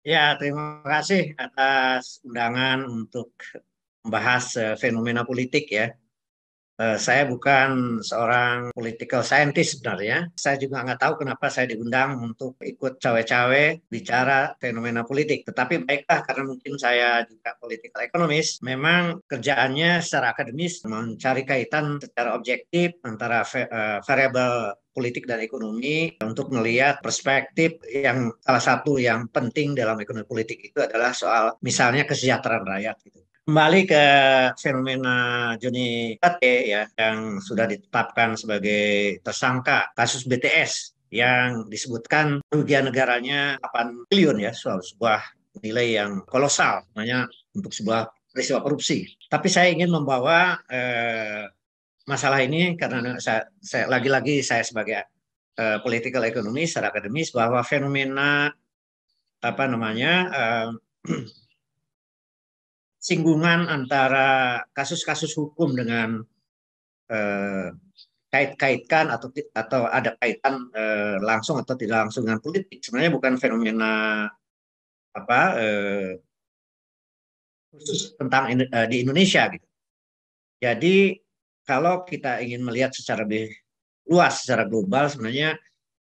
Ya, terima kasih atas undangan untuk membahas fenomena politik ya. Saya bukan seorang political scientist sebenarnya. Saya juga nggak tahu kenapa saya diundang untuk ikut cawe-cawe bicara fenomena politik. Tetapi baiklah, karena mungkin saya juga political economist, memang kerjaannya secara akademis mencari kaitan secara objektif antara variabel politik dan ekonomi untuk melihat perspektif yang salah satu yang penting dalam ekonomi politik itu adalah soal misalnya kesejahteraan rakyat gitu. Kembali ke fenomena Joni Plate ya, yang sudah ditetapkan sebagai tersangka kasus BTS yang disebutkan kerugian negaranya 8 triliun ya, sebuah nilai yang kolosal sebenarnya untuk sebuah peristiwa korupsi. Tapi saya ingin membawa masalah ini karena saya lagi-lagi saya sebagai political economist secara akademis bahwa fenomena apa namanya singgungan antara kasus-kasus hukum dengan eh, kait-kaitkan atau ada kaitan langsung atau tidak langsung dengan politik sebenarnya bukan fenomena apa khusus tentang di Indonesia gitu. Jadi kalau kita ingin melihat secara lebih luas secara global sebenarnya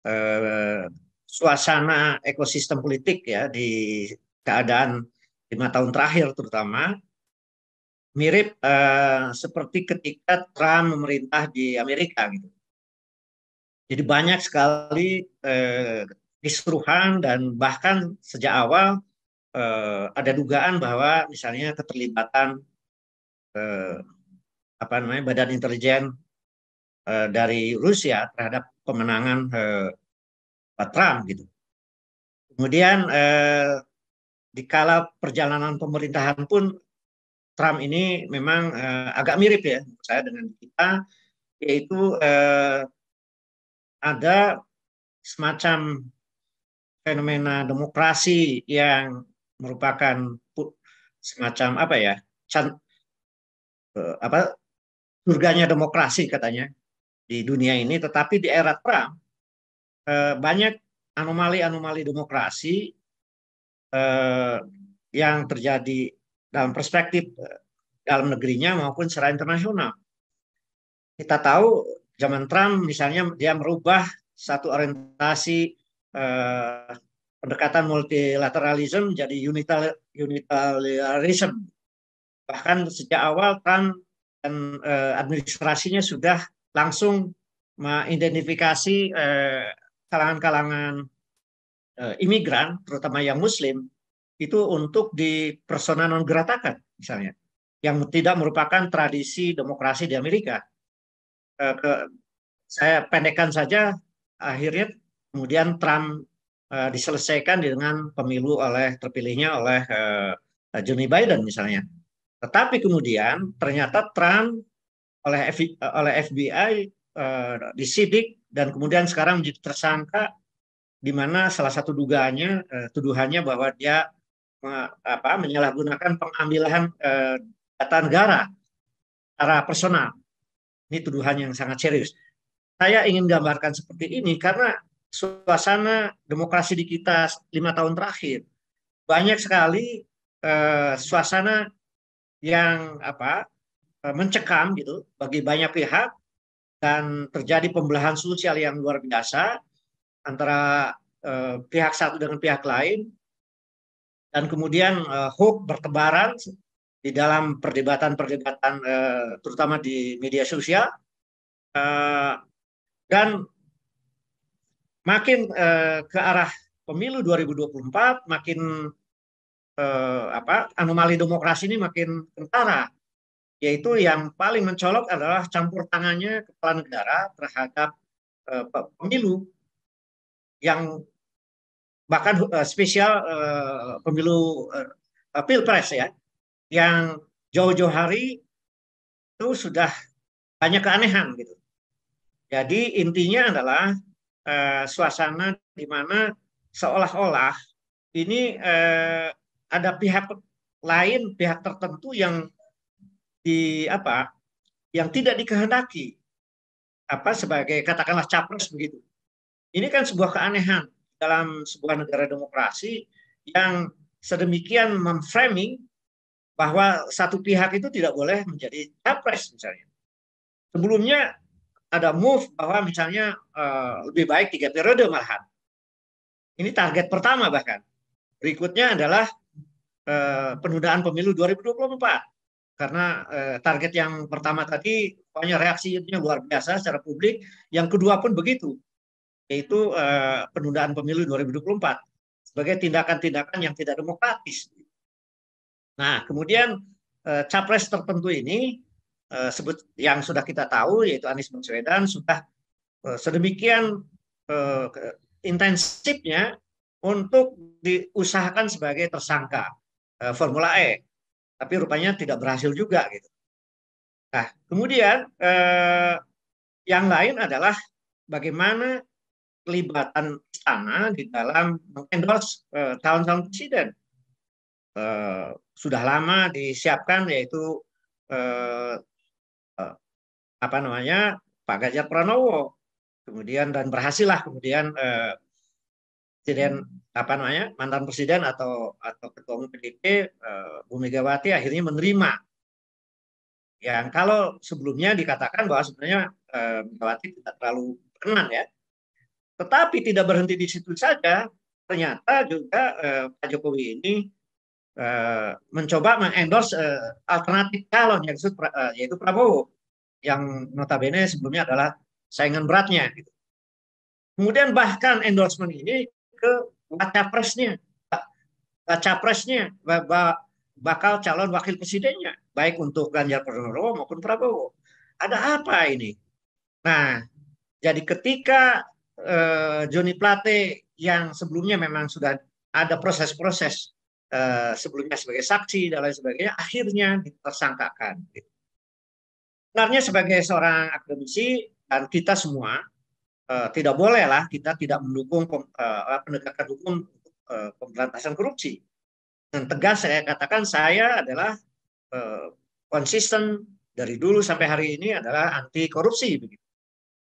eh, suasana ekosistem politik ya di keadaan 5 tahun terakhir terutama mirip seperti ketika Trump memerintah di Amerika gitu. Jadi banyak sekali kisruhan dan bahkan sejak awal ada dugaan bahwa misalnya keterlibatan eh, apa namanya badan intelijen dari Rusia terhadap pemenangan Trump gitu. Kemudian di kala perjalanan pemerintahan pun Trump ini memang agak mirip ya saya dengan kita, yaitu ada semacam fenomena demokrasi yang merupakan semacam apa ya apa surganya demokrasi katanya di dunia ini, tetapi di era Trump banyak anomali-anomali demokrasi eh, yang terjadi dalam perspektif dalam negerinya maupun secara internasional. Kita tahu zaman Trump misalnya dia merubah satu orientasi eh, pendekatan multilateralism jadi unitarianism. Bahkan sejak awal Trump dan administrasinya sudah langsung mengidentifikasi kalangan-kalangan imigran, terutama yang Muslim, itu untuk dipersona non gratakan, misalnya, yang tidak merupakan tradisi demokrasi di Amerika. Eh, ke, saya pendekkan saja, akhirnya kemudian Trump diselesaikan dengan pemilu terpilihnya oleh Joe Biden misalnya. Tetapi kemudian ternyata Trump oleh FBI disidik dan kemudian sekarang menjadi tersangka di mana salah satu tuduhannya bahwa dia menyalahgunakan pengambilan data negara secara personal. Ini tuduhan yang sangat serius. Saya ingin gambarkan seperti ini karena suasana demokrasi di kita 5 tahun terakhir banyak sekali suasana yang mencekam gitu bagi banyak pihak dan terjadi pembelahan sosial yang luar biasa antara pihak satu dengan pihak lain dan kemudian hoax bertebaran di dalam perdebatan-perdebatan terutama di media sosial uh, dan makin ke arah pemilu 2024 makin anomali demokrasi ini makin kentara, yaitu yang paling mencolok adalah campur tangannya kepala negara terhadap pemilu yang bahkan spesial pemilu pilpres ya, yang jauh-jauh hari itu sudah banyak keanehan gitu. Jadi intinya adalah suasana di mana seolah-olah ini ada pihak lain, pihak tertentu yang di apa, yang tidak dikehendaki sebagai katakanlah capres begitu. Ini kan sebuah keanehan dalam sebuah negara demokrasi yang sedemikian memframing bahwa satu pihak itu tidak boleh menjadi capres misalnya. Sebelumnya ada move bahwa misalnya lebih baik 3 periode malahan. Ini target pertama bahkan. Berikutnya adalah penundaan pemilu 2024. Karena target yang pertama tadi pokoknya reaksinya luar biasa secara publik. Yang kedua pun begitu, yaitu penundaan pemilu 2024 sebagai tindakan-tindakan yang tidak demokratis. Nah, kemudian capres tertentu ini yang sudah kita tahu yaitu Anies Baswedan sudah sedemikian intensifnya untuk diusahakan sebagai tersangka Formula E, tapi rupanya tidak berhasil juga gitu. Nah, kemudian yang lain adalah bagaimana kelibatan istana di dalam mengendorse calon-calon presiden. Sudah lama disiapkan yaitu apa namanya Pak Ganjar Pranowo, kemudian dan berhasillah kemudian presiden apa namanya mantan presiden atau ketua umum PDIP Bu Megawati akhirnya menerima. Yang kalau sebelumnya dikatakan bahwa sebenarnya Megawati tidak terlalu berkenan ya, tetapi tidak berhenti di situ saja. Ternyata juga Pak Jokowi ini mencoba mengendorse alternatif calon yang yaitu Prabowo, yang notabene sebelumnya adalah saingan beratnya. Gitu. Kemudian bahkan endorsement ini ke capresnya, bakal calon wakil presidennya, baik untuk Ganjar Pranowo maupun Prabowo. Ada apa ini? Nah, jadi ketika Joni Plate yang sebelumnya memang sudah ada proses-proses sebelumnya sebagai saksi dan lain sebagainya, akhirnya ditersangkakan. Sebenarnya sebagai seorang akademisi dan kita semua tidak boleh lah kita tidak mendukung penegakan hukum untuk pemberantasan korupsi. Dan tegas saya katakan saya adalah konsisten dari dulu sampai hari ini adalah anti korupsi, begitu.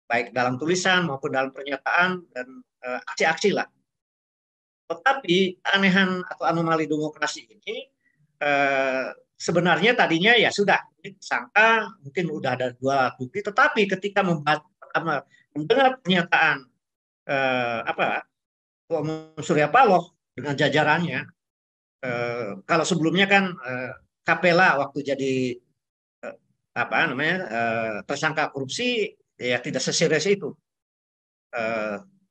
Baik dalam tulisan maupun dalam pernyataan dan aksi-aksi lah. Tetapi keanehan atau anomali demokrasi ini sebenarnya tadinya ya sudah disangka mungkin udah ada 2 bukti, tetapi ketika mendengar pernyataan Surya Paloh dengan jajarannya, kalau sebelumnya kan Kapela waktu jadi tersangka korupsi ya tidak seserius itu,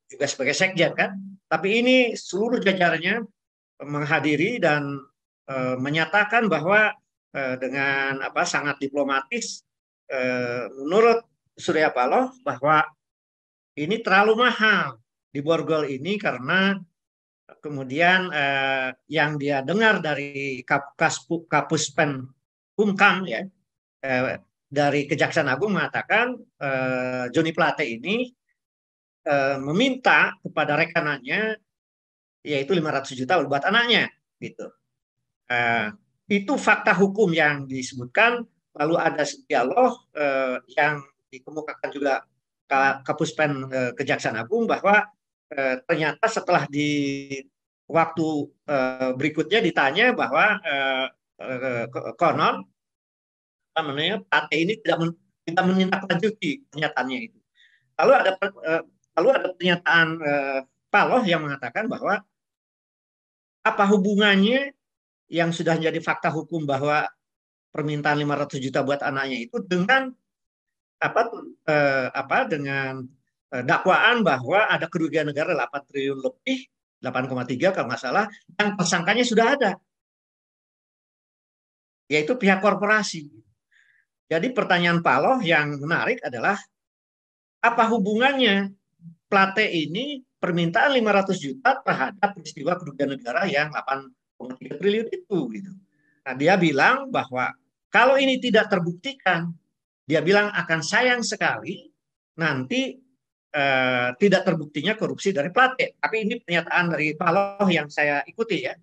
juga sebagai sekjen kan, tapi ini seluruh jajarannya menghadiri dan menyatakan bahwa dengan sangat diplomatis menurut Surya Paloh bahwa ini terlalu mahal di borgol ini karena kemudian yang dia dengar dari Kapuspen Humkam ya dari Kejaksaan Agung mengatakan Joni Plate ini meminta kepada rekanannya yaitu 500 juta buat anaknya gitu. Itu fakta hukum yang disebutkan, lalu ada dialog yang dikemukakan juga Kapuspen Kejaksaan Agung bahwa ternyata setelah di waktu berikutnya ditanya bahwa konon Plate ini tidak menindaklanjuti pernyataannya itu. Lalu ada pernyataan Paloh yang mengatakan bahwa apa hubungannya yang sudah menjadi fakta hukum bahwa permintaan 500 juta buat anaknya itu dengan dengan dakwaan bahwa ada kerugian negara 8 triliun lebih, 8,3 kalau nggak salah, yang tersangkanya sudah ada, yaitu pihak korporasi. Jadi pertanyaan Paloh yang menarik adalah apa hubungannya Plate ini permintaan 500 juta terhadap peristiwa kerugian negara yang 8,3 triliun itu gitu. Nah, dia bilang bahwa kalau ini tidak terbuktikan, dia bilang akan sayang sekali nanti tidak terbuktinya korupsi dari Plate. Tapi ini pernyataan dari Paloh yang saya ikuti ya.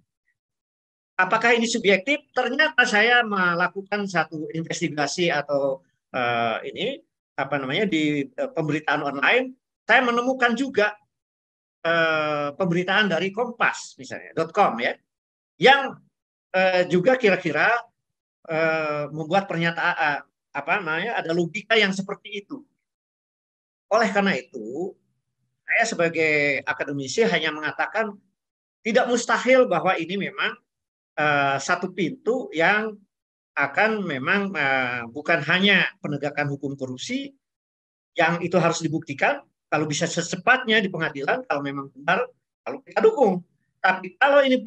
Apakah ini subjektif? Ternyata saya melakukan satu investigasi atau di pemberitaan online, saya menemukan juga pemberitaan dari Kompas misalnya .com ya, yang juga kira-kira membuat pernyataan apa namanya, ada logika yang seperti itu. Oleh karena itu, saya sebagai akademisi hanya mengatakan tidak mustahil bahwa ini memang satu pintu yang akan memang bukan hanya penegakan hukum korupsi yang itu harus dibuktikan, kalau bisa secepatnya di pengadilan, kalau memang benar, kalau kita dukung. Tapi kalau ini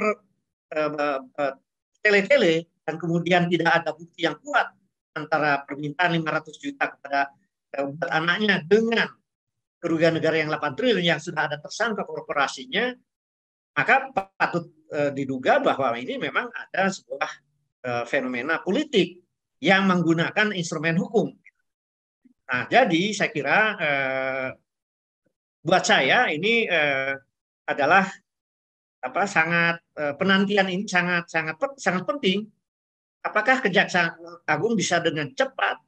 tele-tele dan kemudian tidak ada bukti yang kuat antara permintaan 500 juta kepada buat anaknya dengan kerugian negara yang 8 triliun yang sudah ada tersangka korporasinya, maka patut diduga bahwa ini memang ada sebuah fenomena politik yang menggunakan instrumen hukum. Nah, jadi saya kira buat saya ini adalah apa, sangat penantian ini sangat penting. Apakah Kejaksaan Agung bisa dengan cepat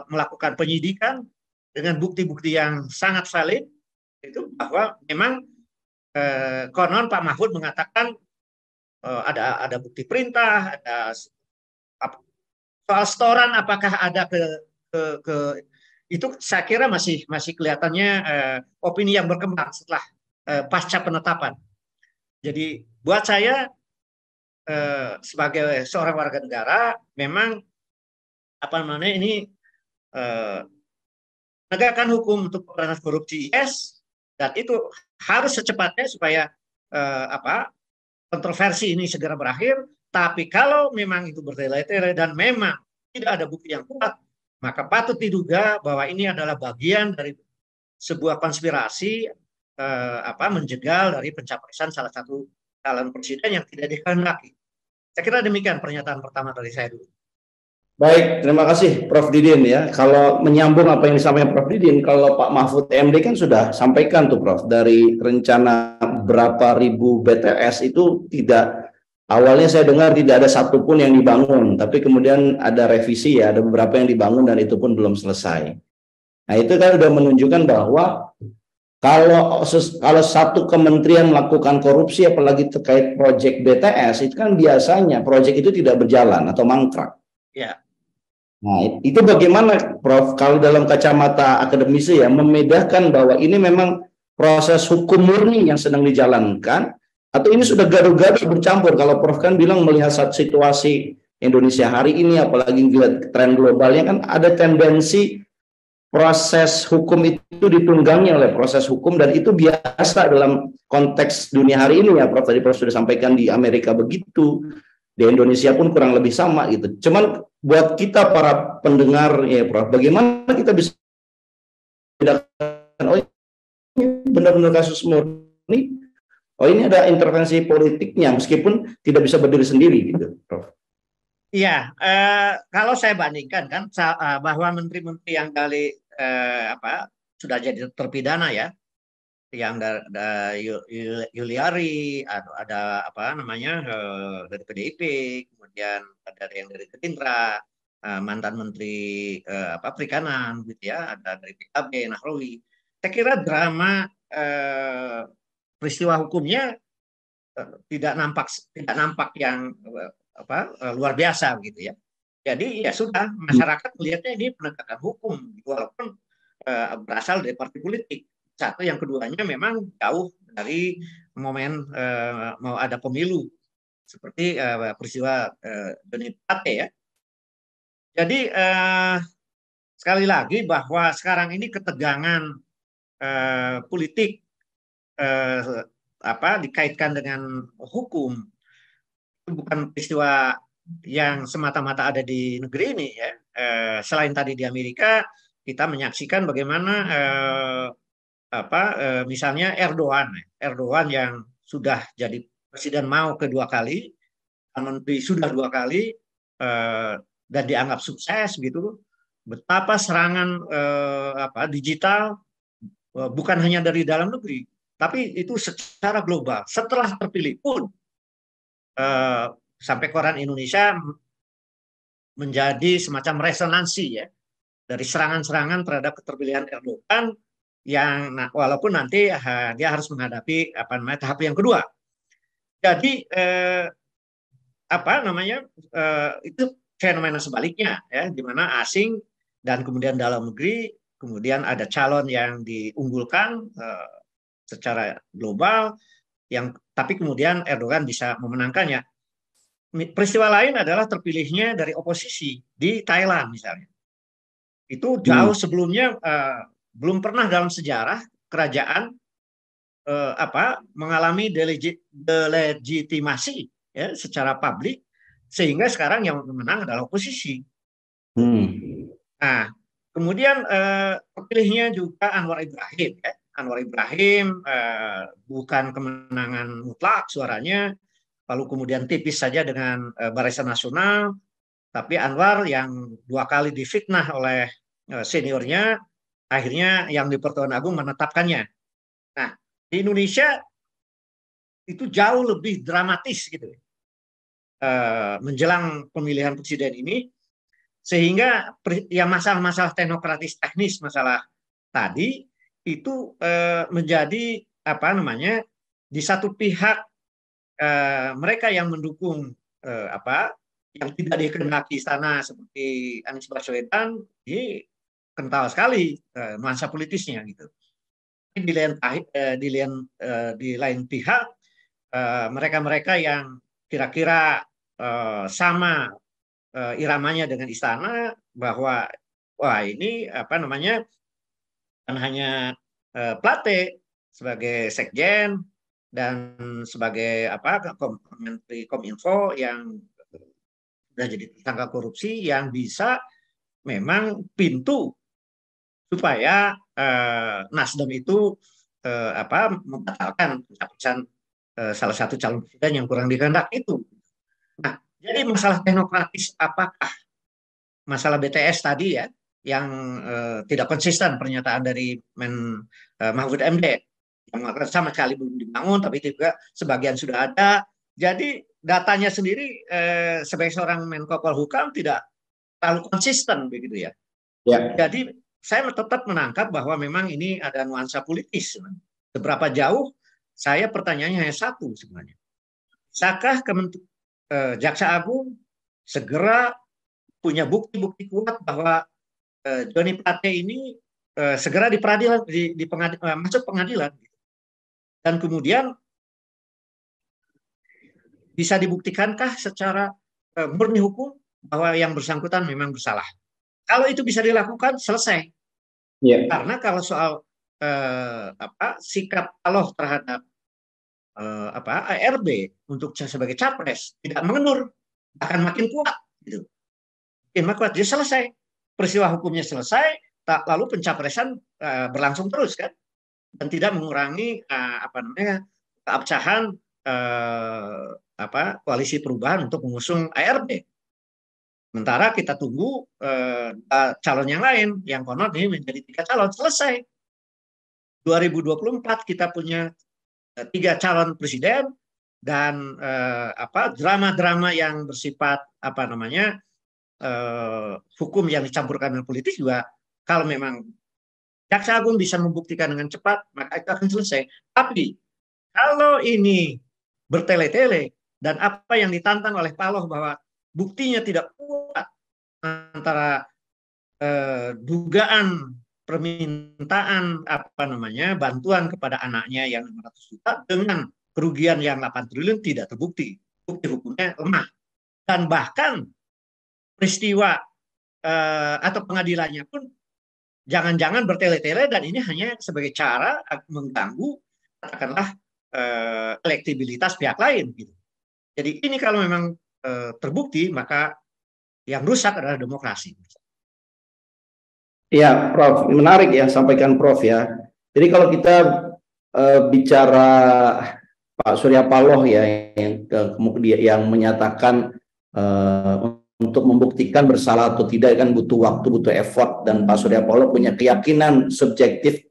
melakukan penyidikan dengan bukti-bukti yang sangat valid, itu bahwa memang konon Pak Mahfud mengatakan ada bukti perintah, ada soal setoran apakah ada ke itu, saya kira masih kelihatannya opini yang berkembang setelah pasca penetapan. Jadi buat saya sebagai seorang warga negara memang apa namanya ini penegakan hukum untuk pemberantasan korupsi, yes, dan itu harus secepatnya supaya kontroversi ini segera berakhir. Tapi kalau memang itu bertele-tele dan memang tidak ada bukti yang kuat, maka patut diduga bahwa ini adalah bagian dari sebuah konspirasi menjegal dari pencapresan salah satu calon presiden yang tidak dikehendaki. Saya kira demikian pernyataan pertama dari saya dulu. Baik, terima kasih Prof. Didin ya. Kalau menyambung apa yang disampaikan Prof. Didin, kalau Pak Mahfud MD kan sudah sampaikan tuh Prof, dari rencana berapa ribu BTS itu tidak, awalnya saya dengar tidak ada satupun yang dibangun, tapi kemudian ada revisi ya, ada beberapa yang dibangun dan itu pun belum selesai. Nah itu kan sudah menunjukkan bahwa kalau satu kementerian melakukan korupsi, apalagi terkait proyek BTS, itu kan biasanya proyek itu tidak berjalan atau mangkrak. Ya. Nah, itu bagaimana, Prof, kalau dalam kacamata akademisi ya, membedakan bahwa ini memang proses hukum murni yang sedang dijalankan, atau ini sudah gaduh-gaduh bercampur? Kalau Prof kan bilang melihat situasi Indonesia hari ini, apalagi lihat tren globalnya, kan ada tendensi proses hukum itu ditunggangi oleh proses hukum, dan itu biasa dalam konteks dunia hari ini ya, Prof. Tadi Prof sudah sampaikan di Amerika begitu, di Indonesia pun kurang lebih sama gitu. Cuman buat kita para pendengar ya Prof, bagaimana kita bisa bedakan, oh ini benar-benar kasus murni, oh ini ada intervensi politiknya meskipun tidak bisa berdiri sendiri gitu, Prof. Iya, kalau saya bandingkan kan bahwa menteri-menteri yang dari sudah jadi terpidana ya, yang dari Yuliari, ada apa namanya dari PDIP, kemudian ada yang dari Gerindra, mantan menteri perikanan gitu ya, ada dari PKB Nahrawi. Saya kira drama peristiwa hukumnya tidak nampak yang luar biasa gitu ya. Jadi ya sudah, masyarakat melihatnya ini penegakan hukum walaupun berasal dari partai politik. Satu, yang keduanya memang jauh dari momen mau ada pemilu seperti peristiwa Doni Plate ya. Jadi sekali lagi bahwa sekarang ini ketegangan politik dikaitkan dengan hukum, itu bukan peristiwa yang semata-mata ada di negeri ini ya. Selain tadi di Amerika, kita menyaksikan bagaimana misalnya Erdogan yang sudah jadi presiden mau kedua kali, menteri sudah 2 kali dan dianggap sukses gitu. Betapa serangan digital bukan hanya dari dalam negeri, tapi itu secara global. Setelah terpilih pun sampai koran Indonesia menjadi semacam resonansi ya dari serangan-serangan terhadap keterpilihan Erdogan yang walaupun nanti dia harus menghadapi tahap yang kedua. Jadi itu fenomena sebaliknya ya, di mana asing dan kemudian dalam negeri, kemudian ada calon yang diunggulkan secara global, tapi kemudian Erdogan bisa memenangkannya. Peristiwa lain adalah terpilihnya dari oposisi di Thailand misalnya. Itu jauh sebelumnya, belum pernah dalam sejarah kerajaan mengalami delegitimasi ya, secara publik, sehingga sekarang yang menang adalah oposisi. Nah, kemudian terpilihnya juga Anwar Ibrahim. Ya. Anwar Ibrahim bukan kemenangan mutlak suaranya, lalu kemudian tipis saja dengan Barisan Nasional, tapi Anwar yang 2 kali difitnah oleh seniornya, akhirnya yang di Pertuan Agung menetapkannya. Nah, di Indonesia itu jauh lebih dramatis gitu menjelang pemilihan presiden ini, sehingga yang masalah-masalah teknokratis teknis, masalah tadi itu menjadi di satu pihak mereka yang mendukung yang tidak dikehendaki istana seperti Anies Baswedan, ini kental sekali nuansa politisnya gitu. Di lain pihak mereka-mereka yang kira-kira sama iramanya dengan istana, bahwa wah ini bukan hanya Plate sebagai sekjen dan sebagai Menteri Kominfo yang sudah jadi tersangka korupsi, yang bisa memang pintu supaya Nasdem itu membatalkan pencapresan salah satu calon presiden yang kurang dikehendaki itu. Nah, jadi masalah teknokratis, apakah masalah BTS tadi ya, yang tidak konsisten pernyataan dari Mahfud MD, yang sama sekali belum dibangun, tapi juga sebagian sudah ada. Jadi datanya sendiri sebagai seorang Menko Polhukam tidak terlalu konsisten begitu ya. Jadi saya tetap menangkap bahwa memang ini ada nuansa politis. Seberapa jauh, saya pertanyaannya hanya satu sebenarnya. Bisakah Jaksa Agung segera punya bukti-bukti kuat bahwa Johnny Plate ini segera masuk pengadilan, dan kemudian bisa dibuktikankah secara murni hukum bahwa yang bersangkutan memang bersalah? Kalau itu bisa dilakukan, selesai. Karena kalau soal sikap Allah terhadap ARB untuk sebagai capres tidak mengenur, akan makin kuat gitu. Makin kuat, dia selesai. Peristiwa hukumnya selesai, lalu pencapresan berlangsung terus kan, dan tidak mengurangi keabsahan koalisi perubahan untuk mengusung ARB. Sementara kita tunggu calon yang lain, yang konon ini menjadi 3 calon, selesai. 2024 kita punya 3 calon presiden, dan drama-drama yang bersifat hukum yang dicampurkan dengan politik juga, kalau memang Jaksa Agung bisa membuktikan dengan cepat, maka itu akan selesai. Tapi kalau ini bertele-tele, dan apa yang ditantang oleh Paloh bahwa buktinya tidak kuat antara dugaan permintaan bantuan kepada anaknya yang 500 juta dengan kerugian yang 8 triliun, tidak terbukti. Bukti hukumnya lemah. Dan bahkan peristiwa atau pengadilannya pun jangan-jangan bertele-tele, dan ini hanya sebagai cara mengganggu katakanlah elektibilitas pihak lain gitu. Jadi ini kalau memang terbukti, maka yang rusak adalah demokrasi. Ya, Prof, menarik ya sampaikan Prof ya. Jadi kalau kita bicara Pak Surya Paloh ya, yang menyatakan untuk membuktikan bersalah atau tidak kan butuh waktu, butuh effort, dan Pak Surya Paloh punya keyakinan subjektif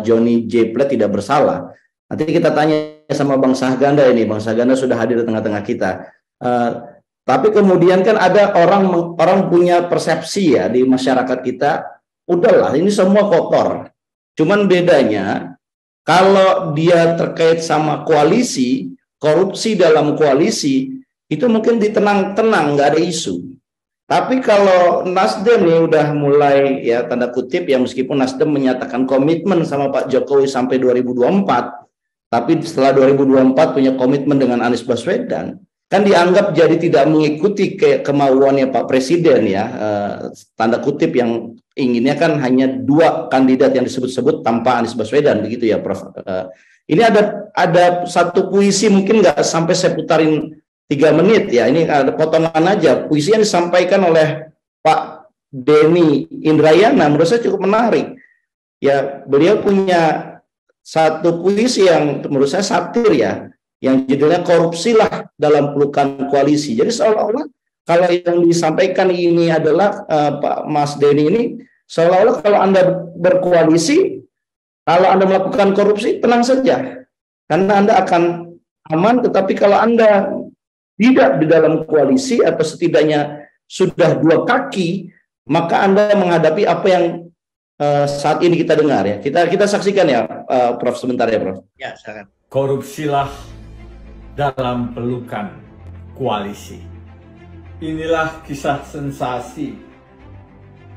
Johnny J. Plate tidak bersalah. Nanti kita tanya sama Bang Sahganda ini. Bang Sahganda sudah hadir di tengah-tengah kita. Tapi kemudian kan ada orang punya persepsi ya di masyarakat kita, udahlah ini semua kotor. Cuman bedanya kalau dia terkait sama koalisi, korupsi dalam koalisi itu mungkin ditenang-tenang, nggak ada isu. Tapi kalau Nasdem nih udah mulai ya tanda kutip ya, meskipun Nasdem menyatakan komitmen sama Pak Jokowi sampai 2024, tapi setelah 2024 punya komitmen dengan Anies Baswedan, kan dianggap jadi tidak mengikuti kemauannya Pak Presiden ya, tanda kutip yang inginnya kan hanya 2 kandidat yang disebut-sebut tanpa Anies Baswedan, begitu ya Prof. Ini ada satu puisi, mungkin nggak sampai saya putarin 3 menit ya, ini ada potongan aja puisi yang disampaikan oleh Pak Denny Indrayana, menurut saya cukup menarik ya. Beliau punya satu puisi yang menurut saya satir ya, yang judulnya Korupsilah dalam Pelukan Koalisi. Jadi seolah-olah kalau yang disampaikan ini adalah Pak Mas Denny ini, seolah-olah kalau Anda berkoalisi, kalau Anda melakukan korupsi, tenang saja karena Anda akan aman. Tetapi kalau Anda tidak di dalam koalisi atau setidaknya sudah 2 kaki, maka Anda menghadapi apa yang saat ini kita dengar ya. Kita saksikan ya, Prof, sebentar ya, Prof. Ya, silakan. Korupsilah dalam pelukan koalisi. Inilah kisah sensasi.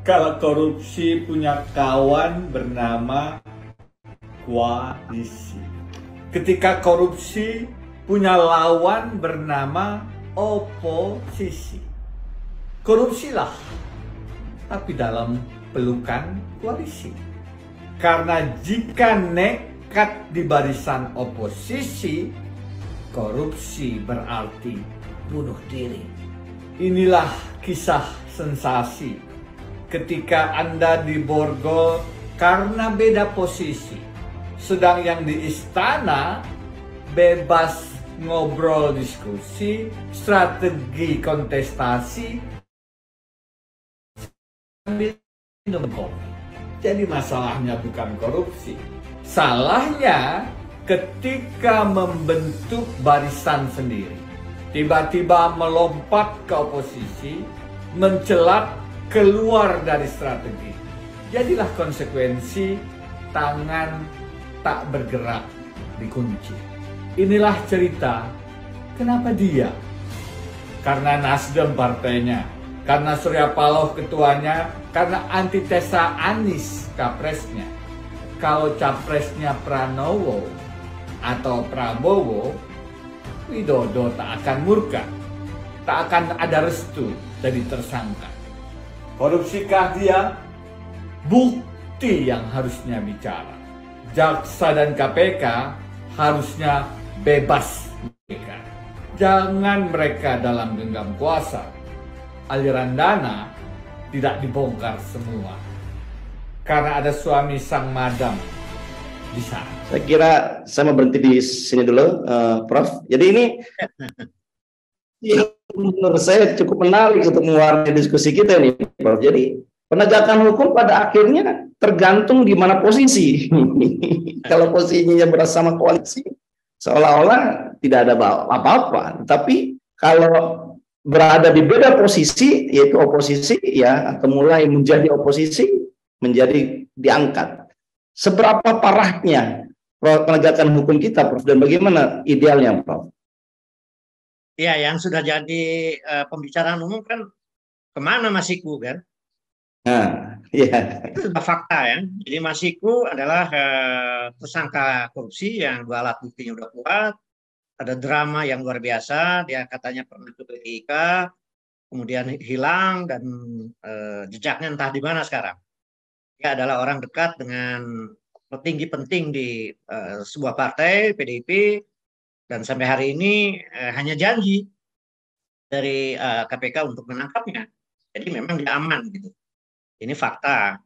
Kalau korupsi punya kawan bernama koalisi. Ketika korupsi punya lawan bernama oposisi. Korupsilah, tapi dalam pelukan koalisi. Karena jika nekat di barisan oposisi, korupsi berarti bunuh diri. Inilah kisah sensasi ketika Anda diborgol karena beda posisi. Sedang yang di istana bebas ngobrol, diskusi, strategi kontestasi, sambil minum kopi. Jadi masalahnya bukan korupsi. Salahnya ketika membentuk barisan sendiri. Tiba-tiba melompat ke oposisi, mencelat keluar dari strategi. Jadilah konsekuensi tangan tak bergerak dikunci. Inilah cerita kenapa dia. Karena Nasdem partainya, karena Surya Paloh ketuanya, karena antitesa Anies capresnya. Kalau capresnya Pranowo atau Prabowo, Widodo tak akan murka, tak akan ada restu jadi tersangka. Korupsikah dia? Bukti yang harusnya bicara. Jaksa dan KPK harusnya bebas mereka. Jangan mereka dalam genggam kuasa. Aliran dana tidak dibongkar semua. Karena ada suami sang madam di sana. Saya kira saya mau berhenti di sini dulu, Prof. Jadi ini menurut saya cukup menarik untuk mewarnai diskusi kita nih, Prof. Jadi penegakan hukum pada akhirnya tergantung di mana posisi. Kalau posisinya bersama koalisi, seolah-olah tidak ada apa-apa. Tapi kalau berada di beda posisi, yaitu oposisi ya, atau mulai menjadi oposisi, menjadi diangkat. Seberapa parahnya penegakan hukum kita, Prof, dan bagaimana idealnya, Prof? Ya, yang sudah jadi pembicaraan umum kan kemana Masiku kan? Nah, ya. Itu sudah fakta ya. Jadi Masiku adalah tersangka korupsi yang 2 alat buktinya udah kuat. Ada drama yang luar biasa. Dia katanya pernah ke PTIK, kemudian hilang dan jejaknya entah di mana sekarang. Dia adalah orang dekat dengan petinggi penting di sebuah partai PDIP, dan sampai hari ini hanya janji dari KPK untuk menangkapnya. Jadi memang dia aman gitu. Ini fakta.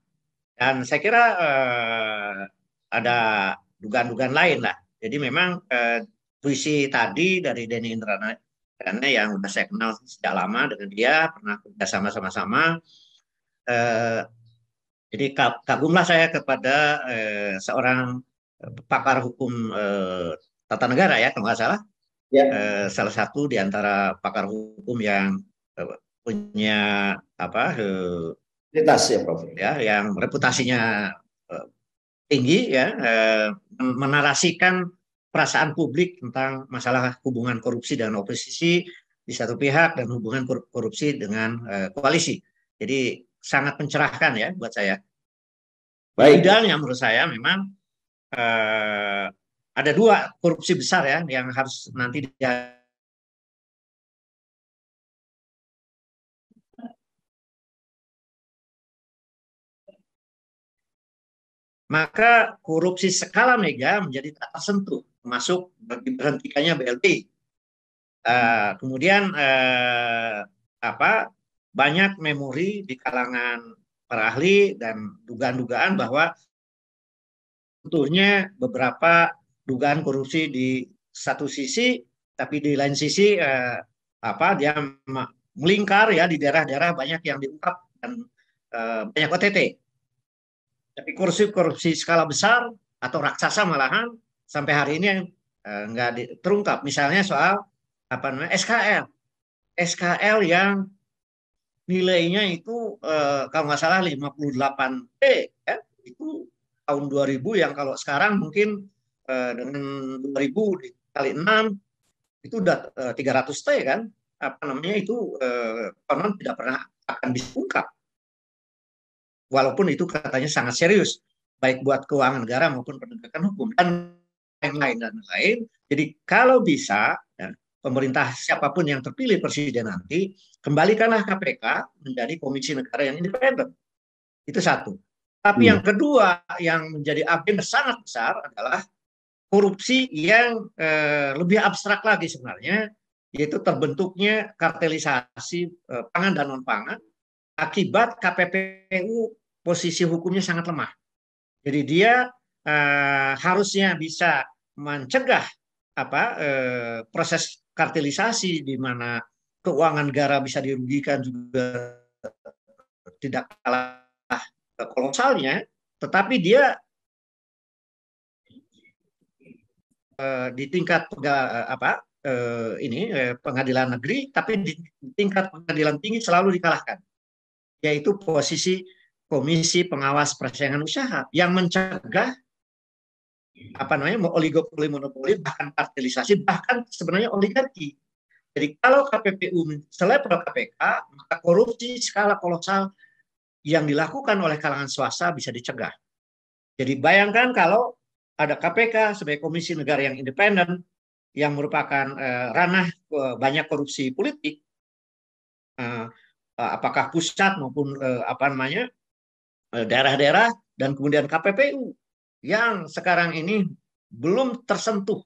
Dan saya kira ada dugaan-dugaan lain lah. Jadi memang puisi tadi dari Denny Indrayana, karena yang sudah saya kenal sejak lama dengan dia, pernah kerja sama-sama. Jadi kagumlah saya kepada seorang pakar hukum tata negara ya, kalau nggak salah. Ya. Salah satu di antara pakar hukum yang punya apa? Reputasi ya, Prof. Ya, yang reputasinya tinggi ya, menarasikan perasaan publik tentang masalah hubungan korupsi dan oposisi di satu pihak dan hubungan korupsi dengan koalisi. Jadi sangat mencerahkan ya buat saya. Baik. Idealnya menurut saya memang ada dua korupsi besar ya yang harus nanti maka korupsi skala mega menjadi tak tersentuh, termasuk diberhentikannya BLT. Kemudian banyak memori di kalangan para ahli dan dugaan-dugaan bahwa tentunya beberapa dugaan korupsi di satu sisi, tapi di lain sisi dia melingkar ya di daerah-daerah banyak yang diungkap dan banyak OTT. Tapi korupsi skala besar atau raksasa malahan sampai hari ini nggak terungkap. Misalnya soal SKL yang nilainya itu kalau nggak salah 58T ya, itu tahun 2000 yang kalau sekarang mungkin dengan 2000 dikali 6 itu udah 300T kan, itu konon tidak pernah akan diungkap. Walaupun itu katanya sangat serius, baik buat keuangan negara maupun penegakan hukum dan lain-lain. Jadi kalau bisa, ya, pemerintah siapapun yang terpilih presiden nanti, kembalikanlah KPK menjadi komisi negara yang independen. Itu satu. Tapi yang kedua, yang menjadi agenda sangat besar adalah korupsi yang lebih abstrak lagi sebenarnya, yaitu terbentuknya kartelisasi pangan dan non-pangan akibat KPPU posisi hukumnya sangat lemah. Jadi dia harusnya bisa mencegah proses kartelisasi di mana keuangan negara bisa dirugikan juga tidak kalah kolosalnya, tetapi dia di tingkat pengadilan negeri, tapi di tingkat pengadilan tinggi selalu dikalahkan, yaitu posisi Komisi Pengawas Persaingan Usaha yang mencegah oligopoli, monopoli, bahkan kartelisasi, bahkan sebenarnya oligarki. Jadi kalau KPPU selevel KPK, maka korupsi skala kolosal yang dilakukan oleh kalangan swasta bisa dicegah. Jadi bayangkan kalau ada KPK sebagai komisi negara yang independen, yang merupakan ranah banyak korupsi politik, apakah pusat maupun daerah-daerah, dan kemudian KPPU yang sekarang ini belum tersentuh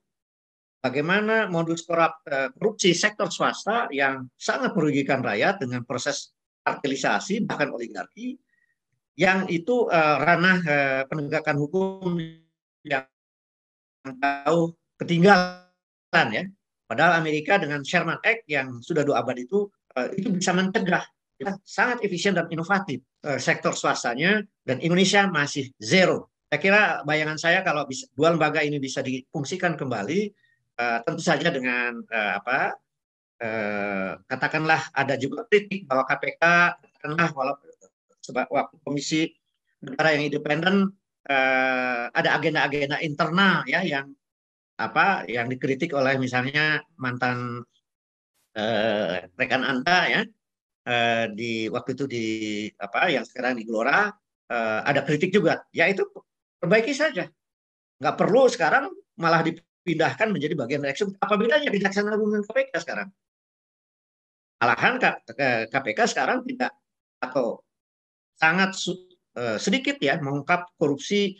bagaimana modus korupsi sektor swasta yang sangat merugikan rakyat dengan proses kartelisasi bahkan oligarki, yang itu ranah penegakan hukum yang jauh ketinggalan ya. Padahal Amerika dengan Sherman Act yang sudah 2 abad itu bisa mencegah, sangat efisien dan inovatif sektor swastanya, dan Indonesia masih zero. Saya kira bayangan saya kalau dua lembaga ini bisa difungsikan kembali, tentu saja dengan katakanlah ada juga kritik bahwa KPK katakanlah walaupun waktu komisi negara yang independen ada agenda-agenda internal ya yang dikritik oleh misalnya mantan rekan Anda ya di waktu itu yang sekarang di Gelora, ada kritik juga, ya itu perbaiki saja, nggak perlu sekarang malah dipindahkan menjadi bagian dari eksekutif. Apa bedanya Kejaksaan Agung dengan KPK sekarang? Malahan KPK sekarang tidak atau sangat sedikit ya mengungkap korupsi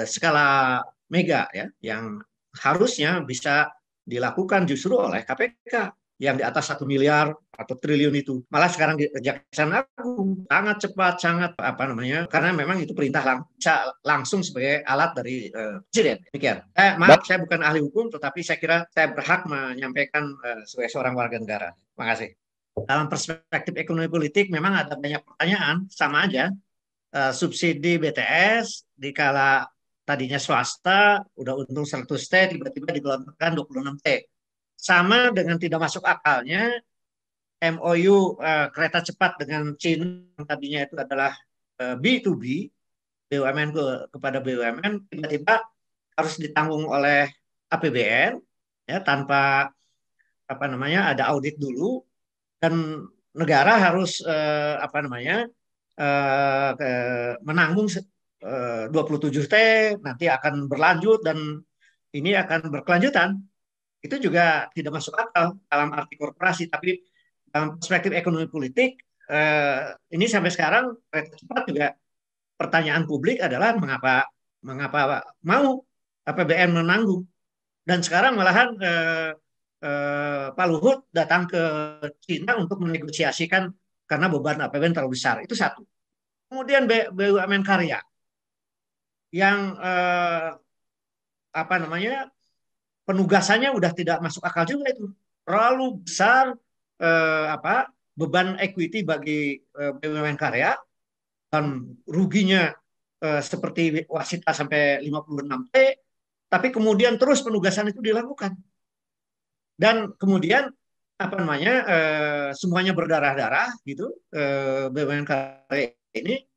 skala mega ya yang harusnya bisa dilakukan justru oleh KPK yang di atas 1 miliar atau triliun itu. Malah sekarang di Kejaksaan Agung sangat cepat, sangat karena memang itu perintah langsung sebagai alat dari presiden. Demikian. Maaf, saya bukan ahli hukum, tetapi saya kira saya berhak menyampaikan sebagai seorang warga negara. Terima kasih. Dalam perspektif ekonomi politik memang ada banyak pertanyaan, sama aja. Subsidi BTS dikala tadinya swasta udah untung 100T, tiba-tiba digelontorkan 26T. Sama dengan tidak masuk akalnya MOU kereta cepat dengan China yang tadinya itu adalah B2B BUMN kepada BUMN tiba-tiba harus ditanggung oleh APBN ya tanpa ada audit dulu, dan negara harus menanggung 27T, nanti akan berlanjut dan ini akan berkelanjutan. Itu juga tidak masuk akal dalam arti korporasi, tapi dalam perspektif ekonomi politik ini sampai sekarang kereta cepat juga pertanyaan publik adalah mengapa mau APBN menanggung, dan sekarang malahan Pak Luhut datang ke Cina untuk menegosiasikan karena beban APBN terlalu besar. Itu satu. Kemudian BUMN karya yang penugasannya udah tidak masuk akal juga, itu terlalu besar beban equity bagi BUMN karya, dan ruginya seperti Wasita sampai 56T, tapi kemudian terus penugasan itu dilakukan. Dan kemudian semuanya berdarah-darah gitu, BUMN karya ini.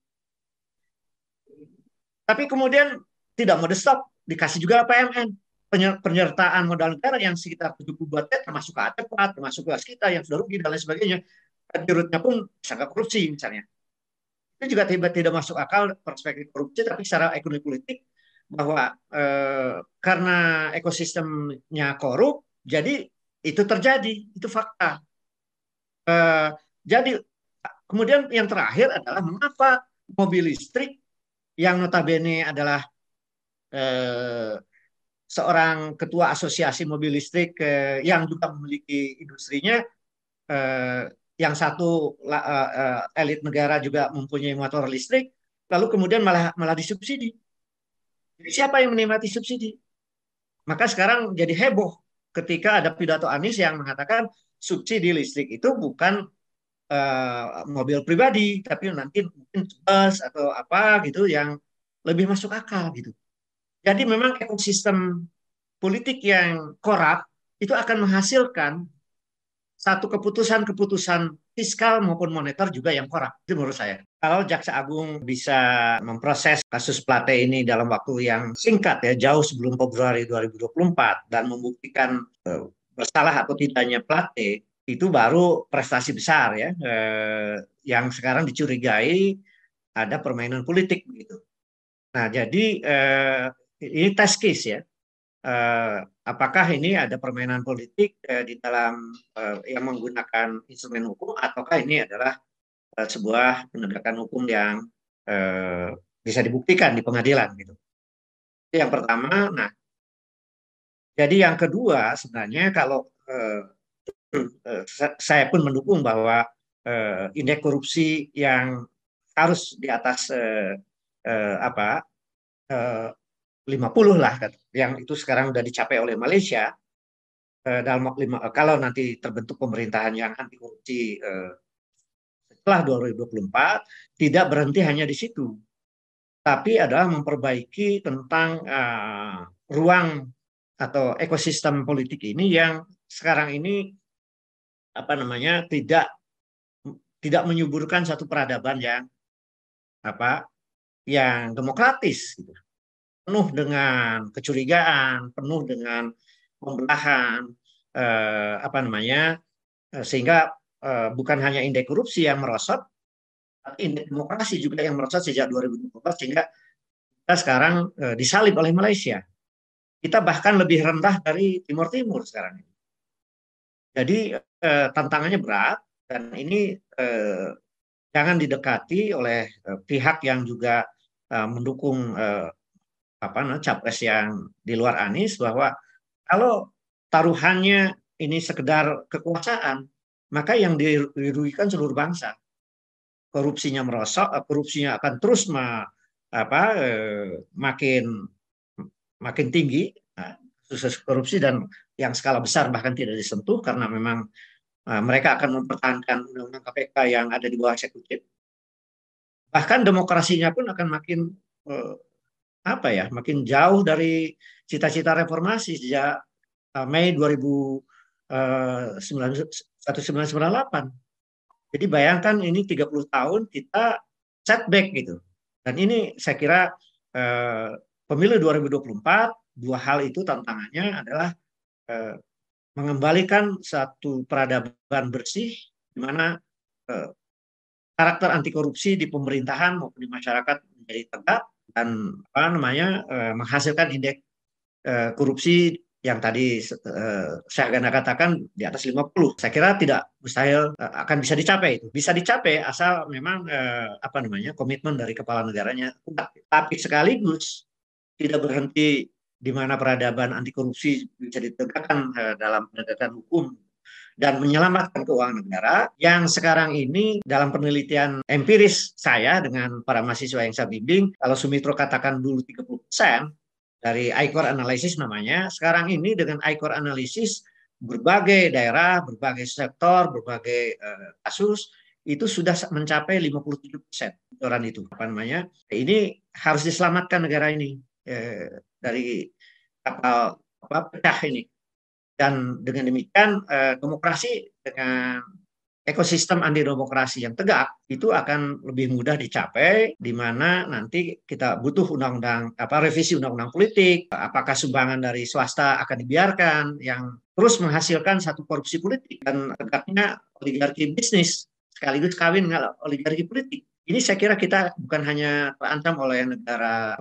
Tapi kemudian tidak mau stop, dikasih juga PMN, penyertaan modal negara yang sekitar 72T, termasuk KATP, termasuk kita yang sudah rugi dan lain sebagainya. Dirutnya pun disangka korupsi misalnya. Itu juga tidak masuk akal perspektif korupsi, tapi secara ekonomi politik bahwa karena ekosistemnya korup, jadi itu terjadi, itu fakta. Jadi kemudian yang terakhir adalah mengapa mobil listrik yang notabene adalah seorang ketua asosiasi mobil listrik yang juga memiliki industrinya, yang satu elit negara juga mempunyai motor listrik, lalu kemudian malah disubsidi. Jadi siapa yang menikmati subsidi? Maka sekarang jadi heboh ketika ada pidato Anies yang mengatakan subsidi listrik itu bukan mobil pribadi, tapi nanti mungkin bus atau apa gitu yang lebih masuk akal gitu. Jadi memang ekosistem politik yang korup itu akan menghasilkan satu keputusan fiskal maupun moneter juga yang korup. Itu menurut saya. Kalau Jaksa Agung bisa memproses kasus Plate ini dalam waktu yang singkat ya, jauh sebelum Februari 2024, dan membuktikan bersalah atau tidaknya Plate, itu baru prestasi besar ya. Yang sekarang dicurigai ada permainan politik begitu. Nah, jadi ini test case ya. Apakah ini ada permainan politik di dalam yang menggunakan instrumen hukum, ataukah ini adalah sebuah penegakan hukum yang bisa dibuktikan di pengadilan gitu. Itu yang pertama. Nah, jadi yang kedua sebenarnya kalau saya pun mendukung bahwa indeks korupsi yang harus di atas 50 lah, yang itu sekarang sudah dicapai oleh Malaysia. Kalau nanti terbentuk pemerintahan yang anti korupsi setelah 2024, tidak berhenti hanya di situ, tapi adalah memperbaiki tentang ruang atau ekosistem politik ini yang sekarang ini tidak menyuburkan satu peradaban yang demokratis gitu. Penuh dengan kecurigaan, penuh dengan pembelahan, sehingga bukan hanya indeks korupsi yang merosot, tapi indeks demokrasi juga yang merosot sejak 2012, sehingga kita sekarang disalib oleh Malaysia. Kita bahkan lebih rendah dari Timur Timur sekarang ini. Jadi tantangannya berat, dan ini jangan didekati oleh pihak yang juga mendukung capres yang di luar Anies, bahwa kalau taruhannya ini sekedar kekuasaan, maka yang dirugikan seluruh bangsa. Korupsinya merosot, korupsinya akan terus makin tinggi, kasus korupsi, dan yang skala besar bahkan tidak disentuh karena memang mereka akan mempertahankan undang-undang KPK yang ada di bawah eksekutif. Bahkan demokrasinya pun akan makin makin jauh dari cita-cita reformasi sejak Mei 1998. Jadi bayangkan ini 30 tahun kita setback gitu. Dan ini saya kira pemilu 2024, dua hal itu tantangannya adalah mengembalikan satu peradaban bersih di mana karakter anti korupsi di pemerintahan maupun di masyarakat menjadi tegak dan menghasilkan indeks korupsi yang tadi saya akan katakan di atas 50. Saya kira tidak mustahil akan bisa dicapai itu. Bisa dicapai asal memang komitmen dari kepala negaranya. Tapi sekaligus tidak berhenti di mana peradaban anti korupsi bisa ditegakkan dalam penegakan hukum dan menyelamatkan keuangan negara yang sekarang ini dalam penelitian empiris saya dengan para mahasiswa yang saya bimbing, kalau Sumitro katakan dulu 30%, dari I-Core Analysis namanya, sekarang ini dengan I-Core Analysis berbagai daerah, berbagai sektor, berbagai kasus itu sudah mencapai 57% bocoran itu. Ini harus diselamatkan negara ini dari kapal pecah ini. Dan dengan demikian demokrasi dengan ekosistem anti demokrasi yang tegak itu akan lebih mudah dicapai, di mana nanti kita butuh revisi undang-undang politik, apakah sumbangan dari swasta akan dibiarkan yang terus menghasilkan satu korupsi politik dan tegaknya oligarki bisnis sekaligus kawin dengan oligarki politik. Ini saya kira kita bukan hanya terancam oleh negara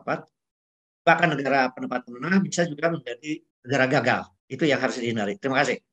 bahkan negara penempatan menengah bisa juga menjadi negara gagal. Itu yang harus dihindari. Terima kasih.